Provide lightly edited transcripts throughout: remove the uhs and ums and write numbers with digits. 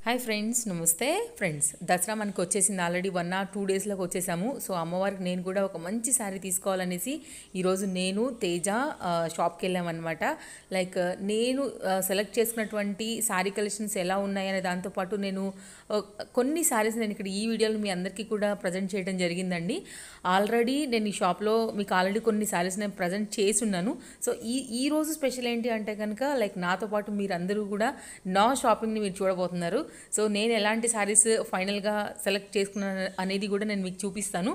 Hi friends, నమస్తే friends. Dasara మనకు వచ్చేసింది. ఆల్రెడీ 1 or 2 డేస్లోకి వచ్చేసాము. సో అమ్మవారికి నేను కూడా ఒక మంచి శారీ తీసుకోవాలనేసి ఈరోజు నేను తేజ షాప్కి వెళ్ళామన్నమాట. లైక్ నేను సెలెక్ట్ చేసుకున్నటువంటి శారీ కలెక్షన్స్ ఎలా ఉన్నాయనే దాంతోపాటు నేను కొన్ని శారీస్ నేను ఇక్కడ ఈ వీడియోలో మీ అందరికీ కూడా ప్రజెంట్ చేయడం జరిగిందండి. ఆల్రెడీ నేను ఈ షాప్లో మీకు ఆల్రెడీ కొన్ని శారీస్ నేను ప్రజెంట్ చేసి ఉన్నాను. సో ఈ రోజు స్పెషల్ ఏంటి అంటే కనుక లైక్ నాతో పాటు మీరందరూ కూడా నా షాపింగ్ని మీరు చూడబోతున్నారు. సో నేను ఎలాంటి శారీస్ ఫైనల్గా సెలెక్ట్ చేసుకున్నాను అనేది కూడా నేను మీకు చూపిస్తాను.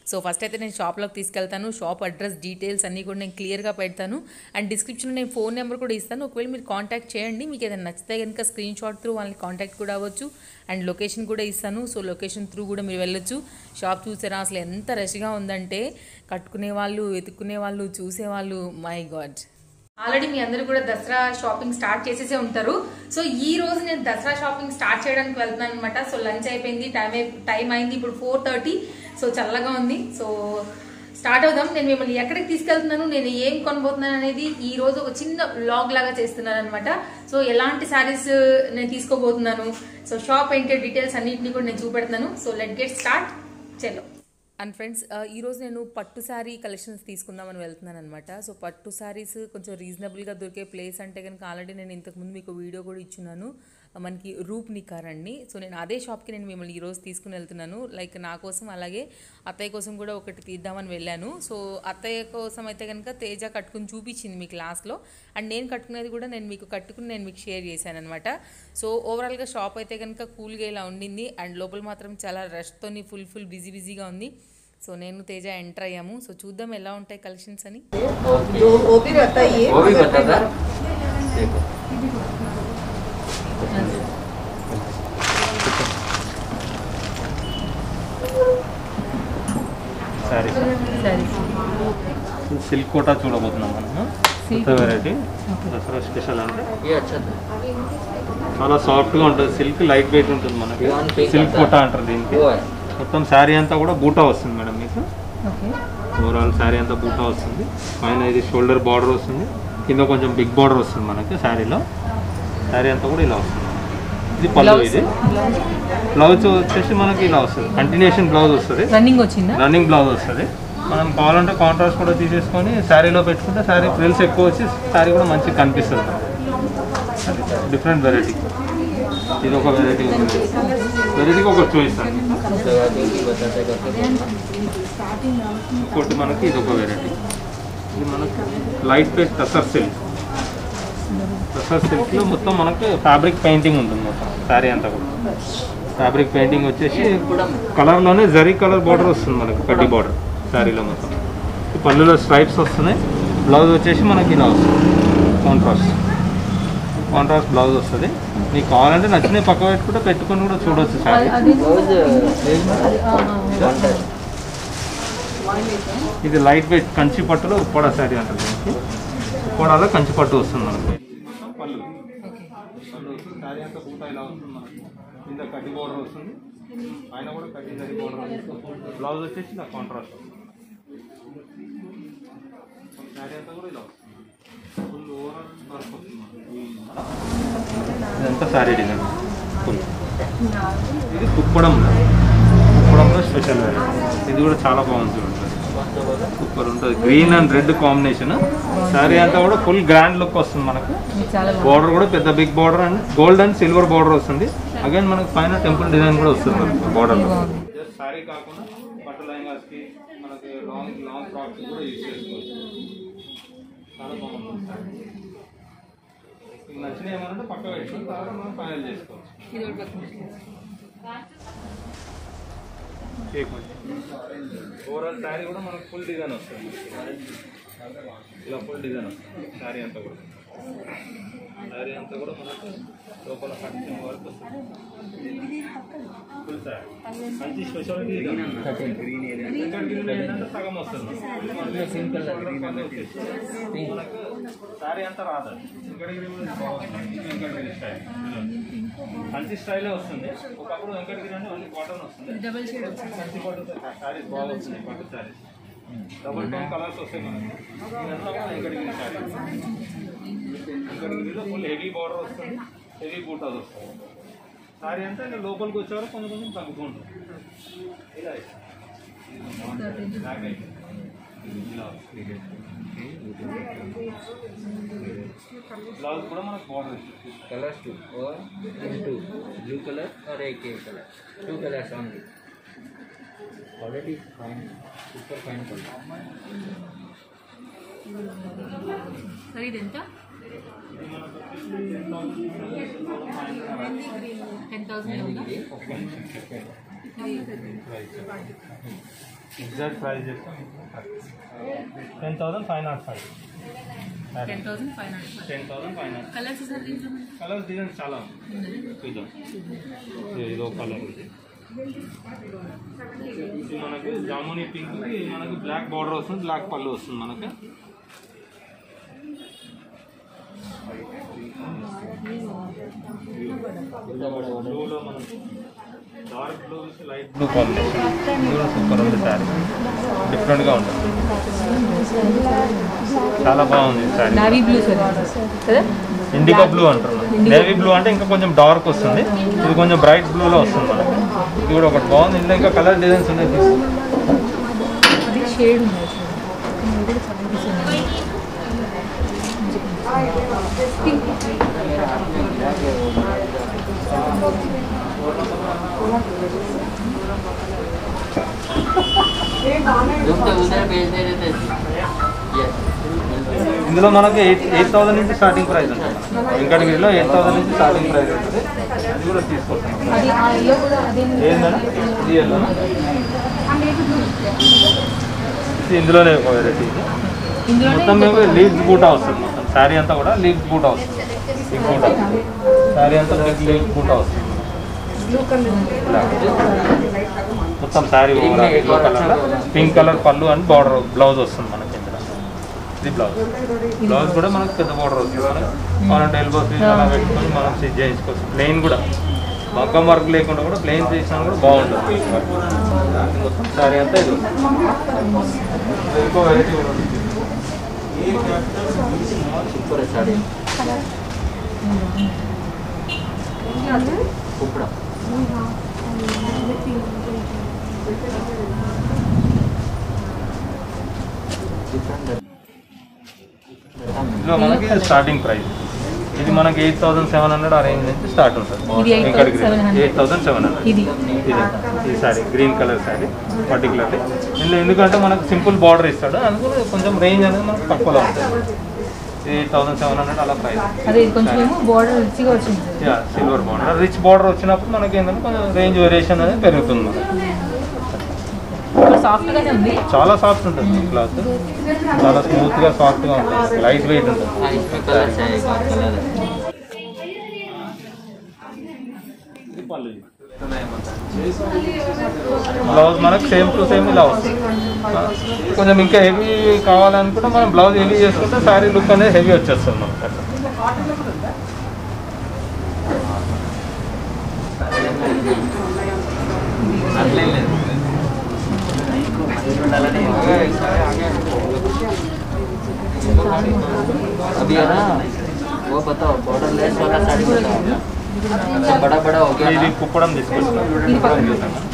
సో ఫస్ట్ అయితే నేను షాప్లోకి తీసుకెళ్తాను. షాప్ అడ్రస్ డీటెయిల్స్ అన్నీ కూడా నేను క్లియర్గా పెడతాను. అండ్ డిస్క్రిప్షన్లో నేను ఫోన్ నెంబర్ కూడా ఇస్తాను. ఒకవేళ మీరు కాంటాక్ట్ చేయండి. మీకు ఏదైనా నచ్చితే కనుక స్క్రీన్ షాట్ త్రూ వాళ్ళని కాంటాక్ట్ కూడా అవ్వచ్చు. అండ్ లొకేషన్ కూడా ఇస్తాను. సో లొకేషన్ త్రూ కూడా మీరు వెళ్ళొచ్చు. షాప్ చూసారా అసలు ఎంత రష్గా ఉందంటే కట్టుకునే వాళ్ళు, వెతుక్కునే వాళ్ళు, చూసేవాళ్ళు, మై గాడ్. ఆల్రెడీ మీ అందరూ కూడా దసరా షాపింగ్ స్టార్ట్ చేసేసే ఉంటారు. సో ఈ రోజు నేను దసరా షాపింగ్ స్టార్ట్ చేయడానికి వెళ్తున్నాను అనమాట. సో లంచ్ అయిపోయింది, టైం అయింది, ఇప్పుడు 4:30. సో చల్లగా ఉంది. సో స్టార్ట్ అవుదాం. నేను మిమ్మల్ని ఎక్కడికి తీసుకెళ్తున్నాను, నేను ఏం కొనబోతున్నాను అనేది ఈ రోజు ఒక చిన్న వ్లాగ్ లాగా చేస్తున్నాను అనమాట. సో ఎలాంటి శారీస్ నేను తీసుకోబోతున్నాను, సో షాప్ ఏంటి, డీటెయిల్స్ అన్నింటినీ కూడా నేను చూపెడుతున్నాను. So let get start. చలో. అండ్ ఫ్రెండ్స్, ఈరోజు నేను పట్టు శారీ కలెక్షన్స్ తీసుకుందామని వెళ్తున్నాను అనమాట. సో పట్టు శారీస్ కొంచెం రీజనబుల్గా దొరికే ప్లేస్ అంటే కనుక ఆల్రెడీ నేను ఇంతకుముందు మీకు వీడియో కూడా ఇచ్చున్నాను. మనకి రూప్ నికార్ అండి. సో నేను అదే షాప్కి నేను మిమ్మల్ని ఈరోజు తీసుకుని వెళ్తున్నాను. లైక్ నా కోసం అలాగే అత్తయ్య కోసం కూడా ఒకటి తీద్దామని వెళ్ళాను. సో అత్తయ్య కోసం అయితే కనుక తేజ కట్టుకుని చూపించింది మీకు లాస్ట్లో. అండ్ నేను కట్టుకునేది కూడా నేను మీకు షేర్ చేశాను అనమాట. సో ఓవరాల్గా షాప్ అయితే కనుక కూల్గా ఇలా ఉండింది. అండ్ లోపల మాత్రం చాలా రష్తోని ఫుల్ బిజీగా ఉంది. సో నేను తేజ ఎంటర్ అయ్యాము. సో చూద్దాం ఎలా ఉంటాయి కలెక్షన్స్ అని. సిల్క్ కోటా చూడబోతున్నాం మనము. కొత్త వెరైటీ దసరా స్పెషల్ అంటే చాలా సాఫ్ట్గా ఉంటుంది. సిల్క్ లైట్ వెయిట్ ఉంటుంది మనకి. సిల్క్ కోటా అంటారు దీనికి. మొత్తం శారీ అంతా కూడా బూటా వస్తుంది మేడం మీకు. ఓవరాల్ శారీ అంతా బూటా వస్తుంది. పైన ఇది షోల్డర్ బార్డర్ వస్తుంది, కింద కొంచెం బిగ్ బార్డర్ వస్తుంది మనకి శారీలో. శారీ అంతా కూడా ఇలా వస్తుంది. ఇది పళ్ళు. ఇది బ్లౌజ్ వచ్చేసి మనకి ఇలా వస్తుంది. కంటిన్యూషన్ బ్లౌజ్ వస్తుంది, రన్నింగ్ బ్లౌజ్ వస్తుంది. మనం కావాలంటే కాంట్రాస్ట్ కూడా తీసేసుకొని శారీలో పెట్టుకుంటే శారీ ఫ్రిల్స్ ఎక్కువ వచ్చి శారీ కూడా మంచిగా కనిపిస్తుంది. Different variety. ఇది ఒక వెరైటీ ఉంది. వెరైటీకి ఒక చూపిస్తాను. ఇంకోటి మనకి ఇది ఒక వెరైటీ. ఇది మనకి light weight tussar silk. Tussar సిల్క్లో మొత్తం మనకి ఫ్యాబ్రిక్ పెయింటింగ్ ఉంటుంది. మొత్తం శారీ అంతా కూడా ఫ్యాబ్రిక్ పెయింటింగ్ వచ్చేసి కలర్లోనే జరీ కలర్ బార్డర్ వస్తుంది మనకి. కడ్డీ బార్డర్ శారీలో మొత్తం. పళ్ళులో స్ట్రైప్స్ వస్తున్నాయి. బ్లౌజ్ వచ్చేసి మనకి ఇలా వస్తుంది. కాంట్రాస్ట్ బ్లౌజ్ వస్తుంది. మీకు కావాలంటే నచ్చినవి పక్క పెట్టుకొని కూడా చూడవచ్చు శారీ. ఇది లైట్ వెయిట్ కంచి పట్టులో ఉప్పాడ శారీ అంటారు దీనికి. ఉప్పాడలో కంచి పట్టు వస్తుంది మనకి. పళ్ళు శారీ అంతా పూట ఇలా వస్తుంది మనకి. కింద కడ్డీ బోర్డర్ వస్తుంది, ఆయన కూడా కడ్డీ జరీ బోర్డర్ వస్తుంది. బ్లౌజ్ వచ్చేసి ఇలా కాంట్రాస్ట్ వస్తుంది. శారీ అంతా కూడా ఇలా వస్తుంది. ఫుల్ ఓవరాల్ వర్క్ వస్తుంది. ఇదంతా శారీ డిజైన్ ఫుల్. ఇది కుప్పడంలో స్పెషల్ వెరైటీ. ఇది కూడా చాలా బాగుంటుంది. సూపర్ ఉంటుంది. Green and red combination. Sari అంతా కూడా ఫుల్ గ్రాండ్ లుక్ వస్తుంది మనకు. బార్డర్ కూడా పెద్ద big border and gold and silver border వస్తుంది. అగైన్ మనకు పైన టెంపుల్ డిజైన్ కూడా వస్తుంది మనకి బార్డర్లో. జస్ట్ శారీ కాకుండా పట్టు లెహంగాస్కి మనకి లాంగ్ ఫ్రాక్స్ కూడా యూజ్ చేసుకోవచ్చు. చాలా బాగుంటుంది. నచ్చిన ఏమన్నా పక్క పెట్టుకుని తర్వాత మనం ఫైనల్ చేసుకోవచ్చు. ఓవరాల్ శారీ కూడా మనకు ఫుల్ డిజైన్ వస్తుంది. ఇలా ఫుల్ డిజైన్ వస్తుంది శారీ అంతా కూడా. శారీ అంతా కూడా మనకు లోపల కటింగ్ వర్క్ వస్తుంది. ఫుల్ శారీ మంచి స్పెషాలిటీ. ఏంటంటే సగం వస్తుంది మనకు. శారీ అంతా రాదు. వెంకటగిరి స్టైల్ కంచి స్టైలే వస్తుంది. ఒకప్పుడు వెంకటగిరి అంటే ఓన్లీ కాటన్ వస్తుంది. కంచి పట్టు శారీ బాగా వస్తుంది. పట్టు శారీ డబుల్ టోన్ కలర్స్ వస్తాయి మనకి. ఇదంతా కూడా వెంకటగిరి శారీ. వెంకటగిరిలో ఫుల్ హెవీ బార్డర్ వస్తుంది, హెవీ బూటాస్ వస్తుంది. సారీ అంతా ఇంకా లోపలికి వచ్చేవారు కొంచెం కొంచెం తగ్గుకుంటాం. ఇలా ब्लाउज కూడా మనకు బోర్డర్ ఇస్తుంది. कलर्स टू और टू ब्लू कलर और एक ये colour 2 colours only quality fine super fine quality సరే ఇది ఎంత? 10,000 ఎగ్జాక్ట్ ప్రైస్ చెప్తాను. 10,505. 10,505. కలర్స్ సార్ దీంట్లో కలర్స్ డిజైన్స్ చాలా చూద్దాం. ఇదో కలర్ ఇది మనకు జామునీ పింక్ మనకు బ్లాక్ బార్డర్ వస్తుంది, బ్లాక్ పళ్ళు వస్తుంది మనకు. బ్లూలో మనకు dark blue light blue combination super ఉంది సారీ. డిఫరెంట్గా ఉంటుంది, చాలా బాగుంది సారీ. నావీ బ్లూ సార్ కదా, ఇండిగో బ్లూ అంటారు. నేవీ బ్లూ అంటే ఇంకా కొంచెం డార్క్ వస్తుంది, ఇది కొంచెం బ్రైట్ బ్లూలో వస్తుంది మనకు. ఇది కూడా ఒకటి బాగుంది. ఇందులో ఇంకా కలర్ డిజైన్స్ ఉన్నాయి. షేడ్ उधर भेज दे रहे थे ఇందులో మనకి 8,000 నుంచి స్టార్టింగ్ ప్రైస్ ఉంటుంది. వెంకటగిరిలో 8,000 నుంచి స్టార్టింగ్ ప్రైస్ ఉంటుంది. అది కూడా తీసుకొస్తాం. ఏంటంటే ఇందులోనే ఒక వెరైటీ. మొత్తం మేము లీవ్స్ బూటా వస్తుంది. మొత్తం శారీ అంతా కూడా లీవ్స్ బూటా వస్తుంది. బిగ్ బూటా శారీ అంతా బిగ్ లీవ్స్ బూటా వస్తుంది. మొత్తం శారీ పింక్ కలర్ పళ్ళు అండ్ బార్డర్ బ్లౌజ్ వస్తుంది మనకి. ఇందులో ఇది బ్లౌజ్ కూడా మనకు పెద్ద బార్డర్ వస్తుంది. మనం ఎల్బో స్లీవ్ అలా పెట్టుకొని మనం స్టిచ్ చేయించుకోవచ్చు. ప్లెయిన్ కూడా మగ్గం వర్క్ లేకుండా కూడా ప్లెయిన్ చేసినా కూడా బాగుంటుంది. మొత్తం శారీ అంతా ఇది ఇంకో వెరైటీ కూడా ఉంది. सुपर साड़ी कुपड़ा ఇందులో మనకి స్టార్టింగ్ ప్రైస్ ఇది మనకి 8,700 ఆ రేంజ్ నుంచి స్టార్ట్ ఉంటుంది. 8,700 ఇది ఈ sorry green colour sorry particularly. ఇందులో ఎందుకంటే మనకు సింపుల్ బార్డర్ ఇస్తాడు, అందుకు కొంచెం రేంజ్ అనేది మనకు తక్కువలో ఉంటుంది. 8,700 అలా price. Silver border rich border వచ్చినప్పుడు మనకి ఏంటంటే కొంచెం రేంజ్ వేరియేషన్ అనేది పెరుగుతుంది. చాలా సాఫ్ట్ ఉంటుంది క్లాత్, చాలా స్మూత్గా సాఫ్ట్గా ఉంటుంది, లైట్ వెయిట్ ఉంటుంది. బ్లౌజ్ మనకు సేమ్ టు సేమ్ ఇలా వస్తుంది. కొంచెం ఇంకా హెవీ కావాలనుకుంటే మనం బ్లౌజ్ హెవీ చేసుకుంటే శారీ లుక్ అనేది హెవీ వచ్చేస్తుంది మనకు. अभी है ना वो बताओ बॉर्डर लेस वाला साड़ी बताओ बड़ा बड़ा हो गया ఇది కుప్పడం తీసుకొచ్చిన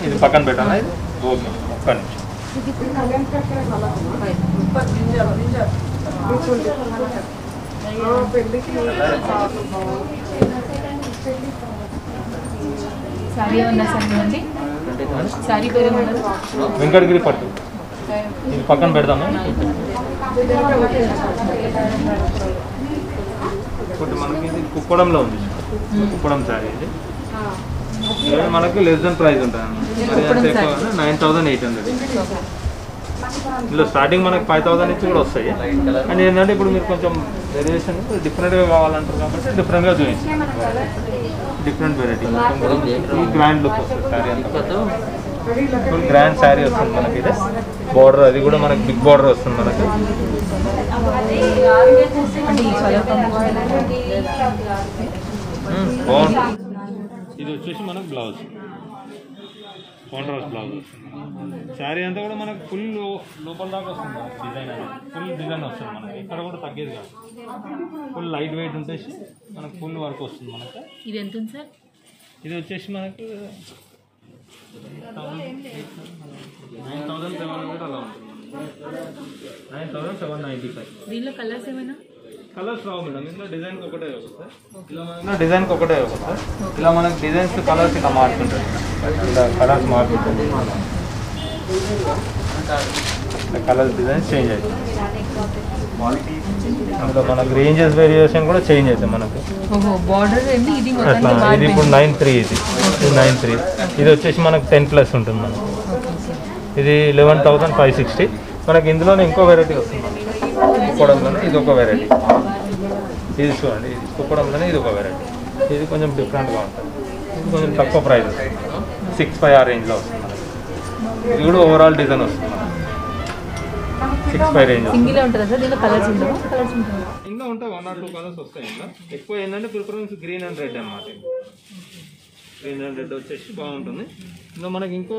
ఇది పక్కన పెట్టాలా? ఇది ఓకే ఒక్క నిమిషం. సారీ ఏమన్నా సార్ అండి? సారీ పేరు ఏమన్నారు? వెంకటగిరి పట్టు. ఇది పక్కన పెడదాము. ఇప్పుడు మనకి ఇది కుప్పడంలో ఉంది. కుప్పడం సారీ ఇది మనకి లెస్ దెన్ ప్రైస్ ఉంటుంది. మరి అంత ఎక్కువ 9,800. ఇందులో స్టార్టింగ్ మనకి 5,000 నుంచి కూడా వస్తాయి. అండ్ ఏంటంటే ఇప్పుడు మీరు కొంచెం వేరియేషన్ డిఫరెంట్గా కావాలంటారు కాబట్టి డిఫరెంట్గా చూపించాం. డిఫరెంట్ వెరైటీ గ్రాండ్ లుక్ వస్తుంది శారీ అంతా. ఫుల్ గ్రాండ్ శారీ వస్తుంది మనకి. ఇది బార్డర్ అది కూడా మనకి బిగ్ బార్డర్ వస్తుంది మనకి. బాగుంటుంది. ఇది వచ్చేసి మనకు బ్లౌజ్ కాంట్రాస్ట్ బ్లౌజ్ వస్తుంది. శారీ అంతా కూడా మనకు ఫుల్ లోపల దాకా వస్తుంది. డిజైన్ అనేది ఫుల్ డిజైన్ వస్తుంది మనకి. ఇక్కడ కూడా తగ్గేది కాదు. ఫుల్ లైట్ వెయిట్ ఉంటేసి మనకు ఫుల్ వర్క్ వస్తుంది మనకి. ఇది ఎంత ఉంది సార్? ఇది వచ్చేసి మనకు 9,700 అలా ఉంటుంది. 9,795. దీనిలో కలర్స్ ఏమైనా? కలర్స్ రావు మేడం, ఇందులో డిజైన్కి ఒకటే వస్తుంది. ఇలా డిజైన్కి ఒకటే వస్తుంది. ఇలా మనకి డిజైన్స్ కలర్స్ ఇలా మారుతుంటుంది. ఇలా కలర్స్ మారుతుంటుంది. కలర్స్ డిజైన్స్ చేంజ్ అవుతుంది. అందులో మనకు రేంజెస్ వేరియేషన్ కూడా చేంజ్ అవుతుంది మనకు. బార్డర్ ఇది అట్లా ఇది ఇప్పుడు 9,300. ఇది 9,300. ఇది వచ్చేసి మనకు 10+ ఉంటుంది మనకు. ఇది 11,560. మనకి ఇందులోనే ఇంకో వెరైటీ వస్తుంది. కుప్పడంలోనే ఇది ఒక వెరైటీ. ఇది చూడండి, ఇది కుప్పడంలోనే ఇది ఒక వెరైటీ. ఇది కొంచెం డిఫరెంట్గా ఉంటుంది. ఇది కొంచెం తక్కువ ప్రైస్ వస్తుంది. 6,500 ఆ రేంజ్లో వస్తుంది మనకి. ఇది కూడా ఓవరాల్ డిజైన్ వస్తుంది మనకి. 6,500 రేంజ్ సింగిల్ ఉంటుంది సార్. దీనిలో కలర్స్ ఉండవు? కలర్స్ ఉంటాయి. ఇంకా ఉంటాయి, 1 or 2 కలర్స్ వస్తాయి. ఇంకా ఎక్కువ ఏంటంటే ప్రిఫరెన్స్ గ్రీన్ అండ్ రెడ్ అన్నమాట. గ్రీన్ అండ్ రెడ్ వచ్చేసి బాగుంటుంది. ఇంకా మనకి ఇంకో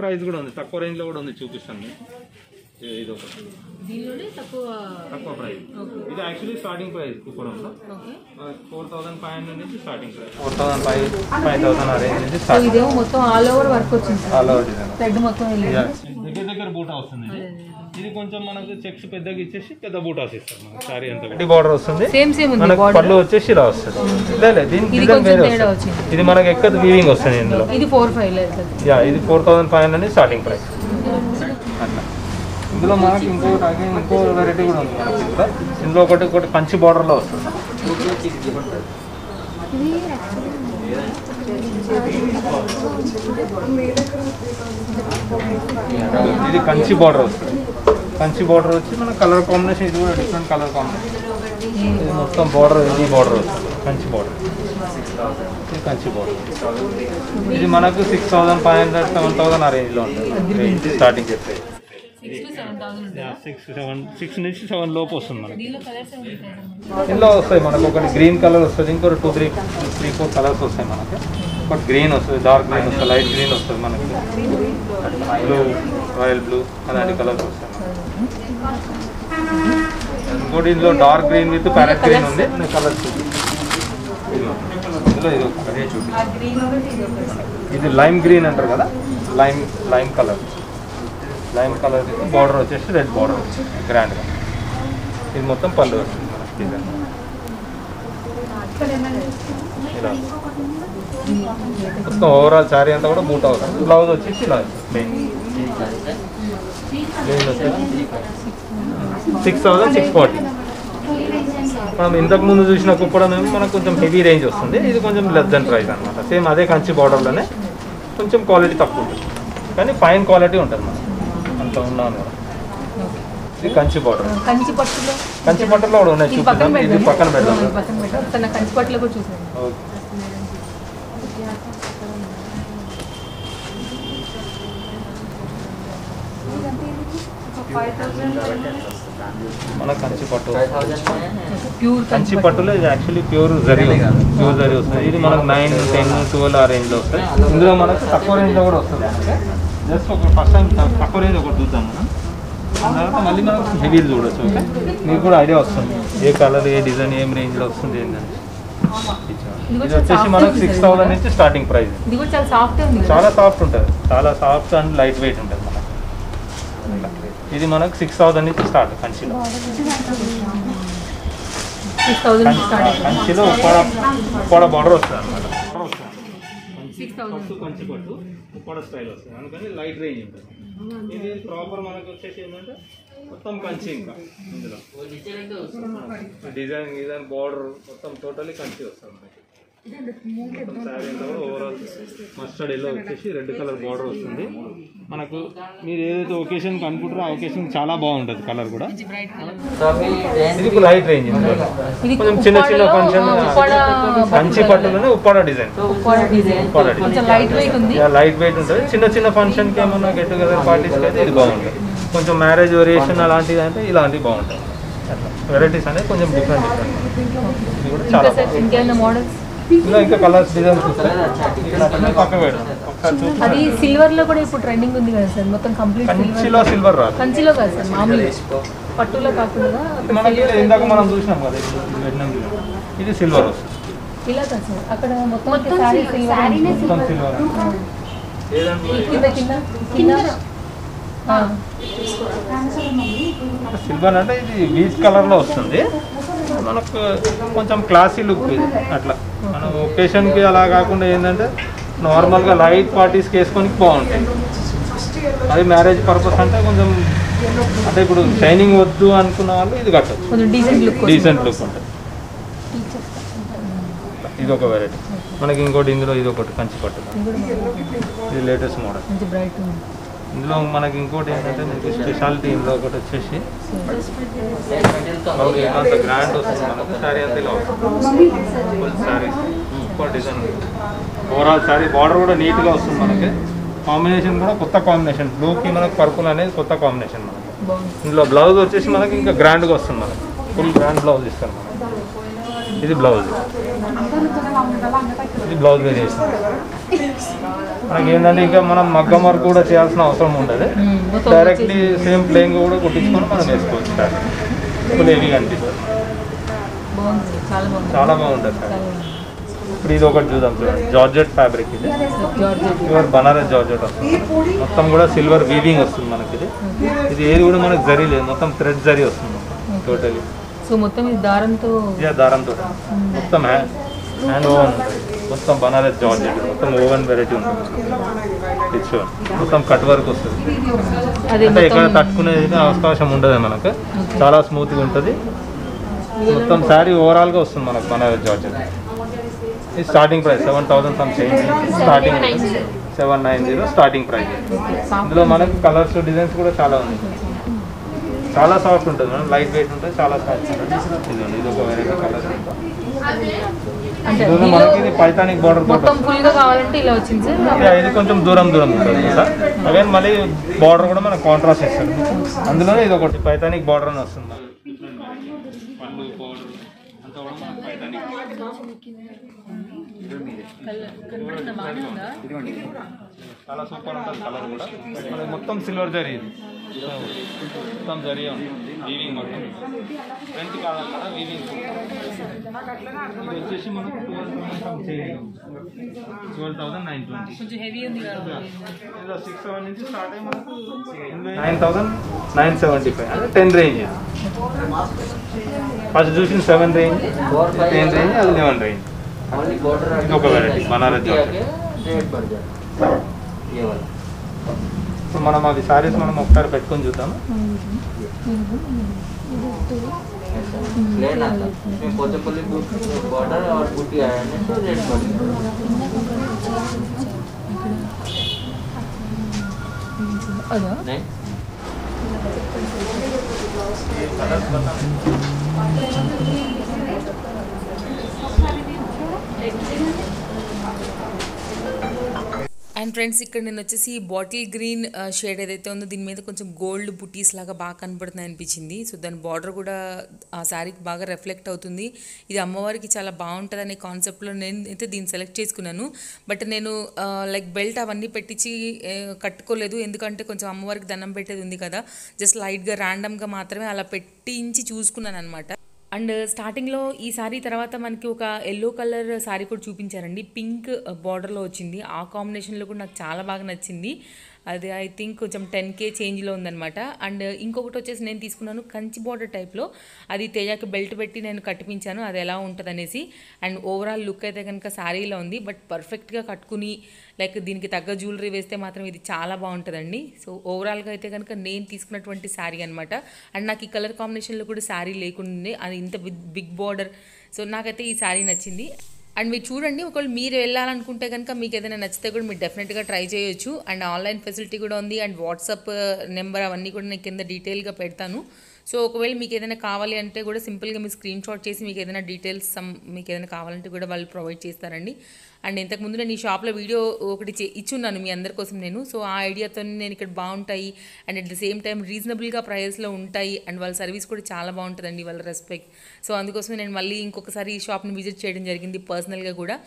ప్రైస్ కూడా ఉంది, తక్కువ రేంజ్లో కూడా ఉంది, చూపిస్తాను. ఇది ఒక తక్కువ ప్రైస్. ఇది యాక్చువల్లీ స్టార్టింగ్ ప్రైస్ కుప్పడంలో 4,500 నుంచి స్టార్టింగ్ ప్రైస్. 4,500 ఆ రేంజ్ నుంచి స్టార్టింగ్. ఇదేమో మొత్తం ఆల్ ఓవర్ వర్క్ వచ్చింది. ఆల్ ఓవర్ డిజైన్ థ్రెడ్ మొత్తం దగ్గర బూటా వస్తుంది. ఇది కొంచెం మనకు చెక్స్ పెద్దగా ఇచ్చేసి పెద్ద బూటాస్ ఇస్తారు మనకు. సారీ అంతా బార్డర్ వస్తుంది. మనకు పళ్ళు వచ్చేసి ఇలా వస్తుంది. దీనికి డిజైన్ వేరే వస్తుంది. ఇది మనకి ఎక్కడ వీవింగ్ వస్తుంది ఇందులో. ఇది 4,500. ఇది 4,500 నుంచి స్టార్టింగ్ ప్రైస్. అట్లా ఇందులో మనకి ఇంకో వెరైటీ కూడా ఉంది మనకి. ఇందులో ఒకటి కంచి బార్డర్లో వస్తుంది. ఇది కంచి బార్డర్ వస్తుంది. కంచి బార్డర్ వచ్చి మన కలర్ కాంబినేషన్, ఇది కూడా డిఫరెంట్ కలర్ కాంబినేషన్. ఇది మొత్తం బార్డర్, ఇది బార్డర్ వస్తుంది కంచి బార్డర్. ఇది కంచి బార్డర్. ఇది మనకు 6,500, 7,000 ఆ రేంజ్లో ఉంటుంది స్టార్టింగ్ చెప్పేది. 6 నుంచి 7 లోపు వస్తుంది మనకి. ఇందులో వస్తాయి మనకు ఒకటి గ్రీన్ కలర్ వస్తుంది, ఇంకో 2, 3, 4 కలర్స్ వస్తాయి మనకి. ఒకటి గ్రీన్ వస్తుంది, డార్క్ గ్రీన్ వస్తుంది, లైట్ గ్రీన్ వస్తుంది మనకి, బ్లూ, రాయల్ బ్లూ అలాంటి కలర్స్ వస్తాయి. ఇంకోటి ఇందులో dark green with parrot green ఉంది. కలర్స్ ఇందులో ఇది ఒకటే చూపిస్తాను. ఇది లైమ్ గ్రీన్ అంటారు కదా, lime colour. Lime colour border వచ్చేసి రెడ్ బార్డర్ వచ్చింది గ్రాండ్గా. ఇది మొత్తం పళ్ళు వస్తుంది మనకి డిజైన్ ఇలా. మొత్తం ఓవరాల్ శారీ అంతా కూడా బూటా అవుతుంది. బ్లౌజ్ వచ్చేసి ఇలా మెయిన్ వచ్చేసి 6,640. మనం ఇంతకుముందు చూసిన కుప్పడం ఏమో మనకు కొంచెం హెవీ రేంజ్ వస్తుంది. ఇది కొంచెం లెస్ దెన్ ప్రైస్ అనమాట. సేమ్ అదే కంచి బార్డర్లోనే కొంచెం క్వాలిటీ తక్కువ ఉంటుంది, కానీ ఫైన్ క్వాలిటీ ఉంటుంది మనకి. అంత ఉన్నాను కూడా. ఇది కంచి బార్డర్. కంచి పట్టులో కూడా ఉన్నాయి, చూపిద్దాం. ఇది పక్కన పెడదాం. కంచి పట్టులో కూడా చూసాను. మన కంచి పట్టు, కంచి పట్టులో ఇది యాక్చువల్లీ ప్యూర్ జరీ వస్తుంది. ఇది మనకు 9, 10, 12 ఆ రేంజ్లో వస్తాయి. ఇందులో మనకు తక్కువ రేంజ్లో కూడా వస్తుంది. జస్ట్ ఒక ఫస్ట్ టైం తక్కువ రేంజ్ ఒకటి చూద్దాం మనం. తర్వాత మళ్ళీ మనం హెవీలు చూడొచ్చు. ఓకే, మీకు కూడా ఐడియా వస్తుంది ఏ కలర్, ఏ డిజైన్, ఏం రేంజ్లో వస్తుంది ఏంటంటే. ఇది వచ్చేసి మనకు 6,000 నుంచి స్టార్టింగ్ ప్రైస్. చాలా సాఫ్ట్ ఉంటుంది, చాలా సాఫ్ట్ అండ్ లైట్ వెయిట్ ఉంటుంది మనకు. ఇది మనకు 6,000 నుంచి స్టార్ట్ కంచిలో. కంచిలో ఉప్పాడ బార్డర్ వస్తుంది అనమాట. కంచి పట్టు ఉప్పాడ స్టైల్ వస్తుంది, అందుకని లైట్ రేంజ్ ఉంటుంది. ఇది ప్రాపర్ మనకు వచ్చేసి ఏంటంటే మొత్తం కంచి. ఇంకా ఇందులో డిజైన్ బార్డర్ మొత్తం టోటలీ కంచి వస్తుంది మనకి. శారీ అంతా కూడా ఓవరాల్ మస్టర్డ్ ఎల్లో వచ్చేసి రెడ్ కలర్ బార్డర్ వస్తుంది మనకు. మీరు ఏదైతే ఒకేషన్కి అనుకుంటారో ఆ ఒకేషన్ చాలా బాగుంటుంది కలర్ కూడా. ఇది లైట్ రేంజ్, కొంచెం చిన్న చిన్న ఫంక్షన్ కంచి పట్టులోనే ఉప్పాడ డిజైన్. లైట్ వెయిట్ ఉంటుంది. చిన్న చిన్న ఫంక్షన్కి ఏమన్నా గెట్ టుగెదర్ పార్టీస్కి అయితే ఇది బాగుంటుంది. కొంచెం మ్యారేజ్ వేరియేషన్ అలాంటిది అంటే ఇలాంటివి బాగుంటాయి. వెరైటీస్ అనేది కొంచెం డిఫరెంట్. ఇది కూడా చాలా ఇలా ఇంకా కలర్స్ డిజైన్స్ వస్తాయి. పక్క పెడదాం. అది సిల్వర్ లో కూడా ఇప్పుడు ట్రెండింగ్ ఉంది కదా సార్, మొత్తం కంప్లీట్ కంచిలో సిల్వర్ రాదు. కంచిలో కాదు సార్, మామూలుగా పట్టులో కాకుండా మనకి ఇందాక మనం చూసినాం కదా, ఇది సిల్వర్ వస్తుంది. ఇలా కాదు సార్, అక్కడ మొత్తం సారీ శారీనే మొత్తం సిల్వర్ కింద కింద కింద సిల్వర్ అంటే ఇది బీచ్ కలర్లో వస్తుంది, మనకు కొంచెం క్లాసీ లుక్ ఇది అట్లా. మనం ఒకేషన్కి అలా కాకుండా ఏంటంటే నార్మల్గా లైట్ పార్టీస్కి వేసుకొని బాగుంటాయి. అది మ్యారేజ్ పర్పస్ అంటే కొంచెం అంటే ఇప్పుడు షైనింగ్ వద్దు అనుకున్న వాళ్ళు ఇది కట్టచ్చు, కొంచెం డీసెంట్ లుక్ ఉంటుంది. ఇది ఒక వెరైటీ. మనకి ఇంకోటి ఇందులో ఇది ఒకటి కంచి పట్టు, ఇది లేటెస్ట్ మోడల్. మంచి బ్రైట్ ఉంది. ఇందులో మనకి ఇంకోటి ఏంటంటే మీకు స్పెషాలిటీ ఇందులో ఒకటి వచ్చేసి అంత గ్రాండ్ వస్తుంది మనకు. శారీ అంతా ఇలా వస్తుంది, full sari super design. Overall sari border కూడా నీట్గా వస్తుంది మనకి. కాంబినేషన్ కూడా కొత్త కాంబినేషన్, బ్లూకి మనకు పర్పుల్ అనేది కొత్త కాంబినేషన్ మనకి. ఇందులో బ్లౌజ్ వచ్చేసి మనకి ఇంకా గ్రాండ్గా వస్తుంది మనకి, ఫుల్ గ్రాండ్ బ్లౌజ్ ఇస్తాను మనం. ఇది బ్లౌజ్, ఇది బ్లౌజ్ వేరియేషన్. మనకి ఏంటంటే ఇంకా మనం మగ్గం వర్క్ కూడా చేయాల్సిన అవసరం ఉండదు, డైరెక్ట్లీ సేమ్ ప్లేన్ కూడా కుట్టించుకొని మనం వేసుకోవచ్చు. సార్ ఫుల్ హెవీగా అనిపిస్తుంది, చాలా బాగుంటుంది సార్. ఇప్పుడు ఇది ఒకటి చూద్దాం చూడండి, జార్జెట్ ఫ్యాబ్రిక్. ఇది ప్యూర్ బనారస్ జార్జెట్ వస్తుంది, మొత్తం కూడా సిల్వర్ వీవింగ్ వస్తుంది మనకి. ఇది ఏది కూడా మనకి జరీ లేదు, మొత్తం థ్రెడ్ జరీ వస్తుంది టోటలీ. సో మొత్తం ఇది దారంతో మొత్తం హ్యాండ్ ఓవెన్ ఉంటుంది, మొత్తం బనారస్ జార్జెట్, మొత్తం ఓవెన్ వెరైటీ ఉంటుంది. రిచ్ మొత్తం కట్ వర్క్ వస్తుంది, అంటే ఇక్కడ తట్టుకునేది అవకాశం ఉండదు మనకు, చాలా స్మూత్గా ఉంటుంది. మొత్తం శారీ ఓవరాల్గా వస్తుంది మనకు బనారస్ జార్జెట్. ఇది starting price 7,000 some change, starting 790 starting price. ఇందులో మనకు కలర్స్ డిజైన్స్ కూడా చాలా ఉన్నాయి, చాలా సాఫ్ట్ ఉంటుంది మేడం, లైట్ వెయిట్ ఉంటుంది, చాలా సాఫ్ట్ ఉంటుంది. ఇది ఒక వెరైటీ కలర్. మనకి ఇది పైతానిక్ బార్డర్ మొత్తం ఫుల్ గా కావాలంటే ఇలా వచ్చింది సార్. ఇది కొంచెం దూరం ఉంటుంది సార్. అగైన్ మళ్ళీ బార్డర్ కూడా మనకు కాంట్రాస్ట్ ఇస్తుంది. అందులో ఇది ఒకటి పైతానిక్ బార్డర్ అని వస్తుంది. చాలా సూపర్ ఉంటుంది కలర్ కూడా. మనకి మొత్తం సిల్వర్ జరీ, ఇది మొత్తం జరీ ఉంటుంది, వీవింగ్ మొత్తం ఫ్రంట్ కావాలి కదా వీవింగ్. ఇది వచ్చేసి మనకు 12,920. కొంచెం హెవీ ఉంది కదా, 6-7 నుంచి స్టార్ట్ అయ్యి మనకు 9,975 అంటే 10 రేంజ్. ఫస్ట్ చూసిన 7 రేంజ్, 10 రేంజ్, అది 11 రేంజ్. ఒక వెరైటీ బనారస్ జార్జెట్. ఇప్పుడు మనం అవి సారీస్ మనం ఒకసారి పెట్టుకొని చూద్దాము. అండ్ ఫ్రెండ్స్, ఇక్కడ నేను వచ్చేసి బాటిల్ గ్రీన్ షేడ్ ఏదైతే ఉందో దీని మీద కొంచెం గోల్డ్ బుటీస్ లాగా బాగా కనపడుతుంది అనిపించింది. సో దాని బార్డర్ కూడా ఆ శారీకి బాగా రిఫ్లెక్ట్ అవుతుంది. ఇది అమ్మవారికి చాలా బాగుంటుంది అనే కాన్సెప్ట్లో నేను అయితే దీన్ని సెలెక్ట్ చేసుకున్నాను. బట్ నేను లైక్ బెల్ట్ అవన్నీ పెట్టించి కట్టుకోలేదు, ఎందుకంటే కొంచెం అమ్మవారికి దండం పెట్టేది ఉంది కదా, జస్ట్ లైట్గా ర్యాండమ్గా మాత్రమే అలా పెట్టించి చూసుకున్నాను అనమాట. అండ్ స్టార్టింగ్లో ఈ శారీ తర్వాత మనకి ఒక ఎల్లో కలర్ శారీ కూడా చూపించారండి, పింక్ బార్డర్లో వచ్చింది. ఆ కాంబినేషన్లో కూడా నాకు చాలా బాగా నచ్చింది. అది ఐ థింక్ కొంచెం 10K చేంజ్లో ఉందనమాట. అండ్ ఇంకొకటి వచ్చేసి నేను తీసుకున్నాను కంచి బార్డర్ టైప్లో, అది తేజాకి బెల్ట్ పెట్టి నేను కట్టిపించాను, అది ఎలా ఉంటుంది అనేసి. అండ్ ఓవరాల్ లుక్ అయితే కనుక శారీలో ఉంది, బట్ పర్ఫెక్ట్గా కట్టుకుని లైక్ దీనికి తగ్గ జ్యువెలరీ వేస్తే మాత్రం ఇది చాలా బాగుంటుందండి. సో ఓవరాల్గా అయితే కనుక నేను తీసుకున్నటువంటి శారీ అనమాట. అండ్ నాకు ఈ కలర్ కాంబినేషన్లో కూడా శారీ లేకుండా అది ఇంత బిగ్ బార్డర్, సో నాకైతే ఈ శారీ నచ్చింది. అండ్ మీరు చూడండి, ఒకవేళ మీరు వెళ్ళాలనుకుంటే కనుక మీకు ఏదైనా నచ్చితే కూడా మీరు డెఫినెట్గా ట్రై చేయొచ్చు. అండ్ ఆన్లైన్ ఫెసిలిటీ కూడా ఉంది, అండ్ వాట్సాప్ నెంబర్ అవన్నీ కూడా నేను కింద డీటెయిల్గా పెడతాను. సో ఒకవేళ మీకు ఏదైనా కావాలి అంటే కూడా సింపుల్గా మీరు స్క్రీన్ షాట్ చేసి మీకు ఏదైనా డీటెయిల్స్ మీకు ఏదైనా కావాలంటే కూడా వాళ్ళు ప్రొవైడ్ చేస్తారండి. అండ్ ఇంతకుముందు నేను ఈ షాప్లో వీడియో ఒకటి ఇచ్చున్నాను మీ అందరి కోసం నేను. సో ఆ ఐడియాతో నేను ఇక్కడ బాగుంటాయి and at the same time రీజనబుల్గా ప్రైస్లో ఉంటాయి, అండ్ వాళ్ళ సర్వీస్ కూడా చాలా బాగుంటుందండి, వాళ్ళ రెస్పెక్ట్. సో అందుకోసమే నేను మళ్ళీ ఇంకొకసారి ఈ షాప్ని విజిట్ చేయడం జరిగింది పర్సనల్గా కూడా.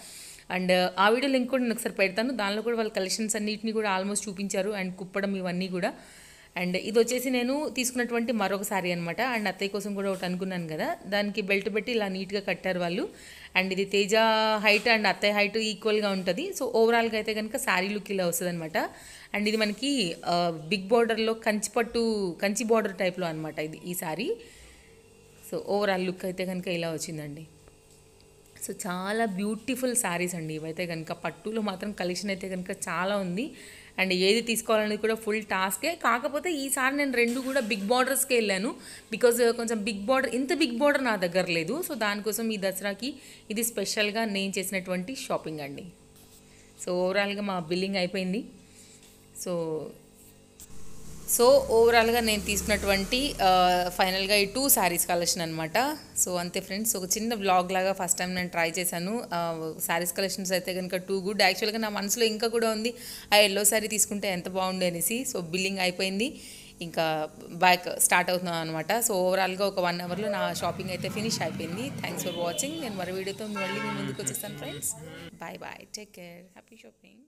అండ్ ఆ వీడియో లింక్ కూడా నేను ఒకసారి పెడతాను, దానిలో కూడా వాళ్ళ కలెక్షన్స్ అన్నింటినీ కూడా ఆల్మోస్ట్ చూపించారు, అండ్ కుప్పడం ఇవన్నీ కూడా. అండ్ ఇది వచ్చేసి నేను తీసుకున్నటువంటి మరొక శారీ అనమాట. అండ్ అత్తయ్య కోసం కూడా ఒకటి అనుకున్నాను కదా, దానికి బెల్ట్ పెట్టి ఇలా నీట్గా కట్టారు వాళ్ళు. అండ్ ఇది తేజ హైట్ అండ్ అత్తయ్య హైట్ ఈక్వల్గా ఉంటుంది. సో ఓవరాల్గా అయితే కనుక శారీ లుక్ ఇలా వస్తుంది అనమాట. అండ్ ఇది మనకి బిగ్ బార్డర్లో కంచి బార్డర్ టైప్లో అనమాట ఇది ఈ శారీ. సో ఓవరాల్ లుక్ అయితే కనుక ఇలా వచ్చిందండి. సో చాలా బ్యూటిఫుల్ శారీస్ అండి ఇవైతే కనుక. పట్టులో మాత్రం కలెక్షన్ అయితే కనుక చాలా ఉంది. అండ్ ఏది తీసుకోవాలనేది కూడా ఫుల్ టాస్కే. కాకపోతే ఈసారి నేను 2 కూడా బిగ్ బార్డర్స్కే వెళ్ళాను. బికాజ్ కొంచెం బిగ్ బార్డర్, ఇంత బిగ్ బార్డర్ నా దగ్గర లేదు. సో దానికోసం ఈ దసరాకి ఇది స్పెషల్గా నేను చేసినటువంటి షాపింగ్ అండి. సో ఓవరాల్గా మా బిల్లింగ్ అయిపోయింది. సో ఓవరాల్గా నేను తీసుకున్నటువంటి ఫైనల్గా ఈ 2 శారీస్ కలెక్షన్ అనమాట. సో అంతే ఫ్రెండ్స్, ఒక చిన్న వ్లాగ్ లాగా ఫస్ట్ టైం నేను ట్రై చేశాను. శారీస్ కలెక్షన్స్ అయితే కనుక 2 గుడ్. యాక్చువల్గా నా మనసులో ఇంకా కూడా ఉంది ఆ ఎల్లో శారీ తీసుకుంటే ఎంత బాగుండే అనేసి. సో బిల్లింగ్ అయిపోయింది, ఇంకా బ్యాక్ స్టార్ట్ అవుతున్నాను అనమాట. సో ఓవరాల్గా ఒక 1 అవర్లో నా షాపింగ్ అయితే ఫినిష్ అయిపోయింది. Thanks for watching. నేను మరో వీడియోతో మళ్ళీ మీ ముందుకు వచ్చేస్తాను friends. Bye bye, take care, happy shopping.